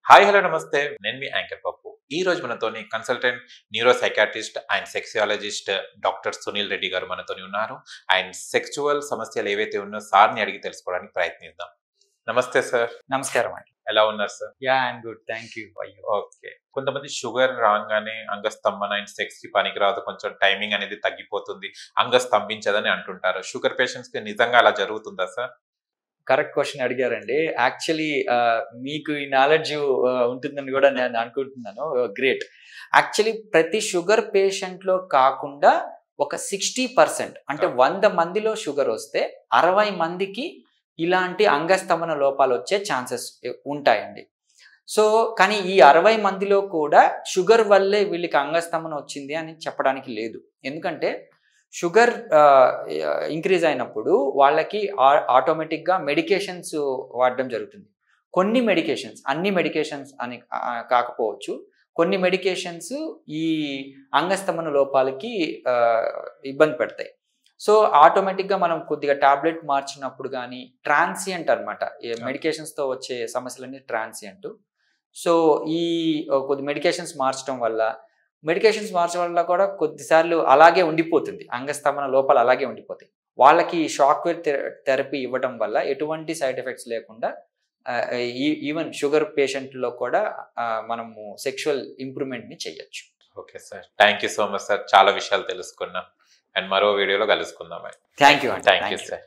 Hi hello నమస్తే నేను మీ anchor పప్పు ఈ రోజు మనతోని consultant neuro psychiatrist and sexologist doctor Sunil Reddy గారు మనతోని ఉన్నారు. అండ్ సెక్చువల్ సమస్యలు ఏవైతే ఉన్నాయో సార్ని అడిగి తెలుసుకోవడానికి ప్రయత్నిద్దాం. నమస్తే సార్. నమస్కారం అండి. ఎలా ఉన్నారు sir? I'm good, thank you. Okay. కొంతమంది షుగర్ రాగానే అంగస్తంభన అండ్ సెక్స్ కి పనికిరాదు, కొంచెం టైమింగ్ అనేది తగ్గిపోతుంది, అంగస్తంభించదని అంటుంటారు. షుగర్ పేషెంట్స్ కి నిజంగా అలా జరుగుతుందా సార్? కరెక్ట్ క్వశ్చన్ అడిగారండి. యాక్చువల్లీ మీకు ఈ నాలెడ్జ్ ఉంటుందని కూడా నేను అనుకుంటున్నాను. గ్రేట్. యాక్చువల్లీ ప్రతి షుగర్ పేషెంట్లో కాకుండా ఒక 60%, అంటే 100 మందిలో షుగర్ వస్తే 60 మందికి ఇలాంటి అంగస్తంభన లోపాలు వచ్చే ఛాన్సెస్ ఉంటాయండి. సో కానీ ఈ 60 మందిలో కూడా షుగర్ వల్లే వీళ్ళకి అంగస్తంభన వచ్చింది అని చెప్పడానికి లేదు. ఎందుకంటే షుగర్ ఇంక్రీజ్ అయినప్పుడు వాళ్ళకి ఆటోమేటిక్గా మెడికేషన్స్ వాడడం జరుగుతుంది. కొన్ని మెడికేషన్స్, అన్ని మెడికేషన్స్ అని కాకపోవచ్చు, కొన్ని మెడికేషన్స్ ఈ అంగస్తంభన లోపాలకి ఇబ్బంది పెడతాయి. సో ఆటోమేటిక్గా మనం కొద్దిగా టాబ్లెట్ మార్చినప్పుడు కానీ, ట్రాన్సియంట్ అనమాట, మెడికేషన్స్తో వచ్చే సమస్యలన్నీ ట్రాన్సియంట్. సో ఈ కొద్ది మెడికేషన్స్ మార్చడం వల్ల కూడా కొద్దిసార్లు అలాగే ఉండిపోతుంది, అంగస్తంభన లోపాలు అలాగే ఉండిపోతాయి. వాళ్ళకి షాక్ వేవ్ థెరపీ ఇవ్వడం వల్ల ఎటువంటి సైడ్ ఎఫెక్ట్స్ లేకుండా ఈవెన్ షుగర్ పేషెంట్లో కూడా మనము సెక్షువల్ ఇంప్రూవ్మెంట్ని చేయొచ్చు. Okay sir, thank you so much sir. చాలా విషయాలు తెలుసుకున్నాం. అండ్ మరో వీడియోలో కలుసుకుందాం. Thank you sir.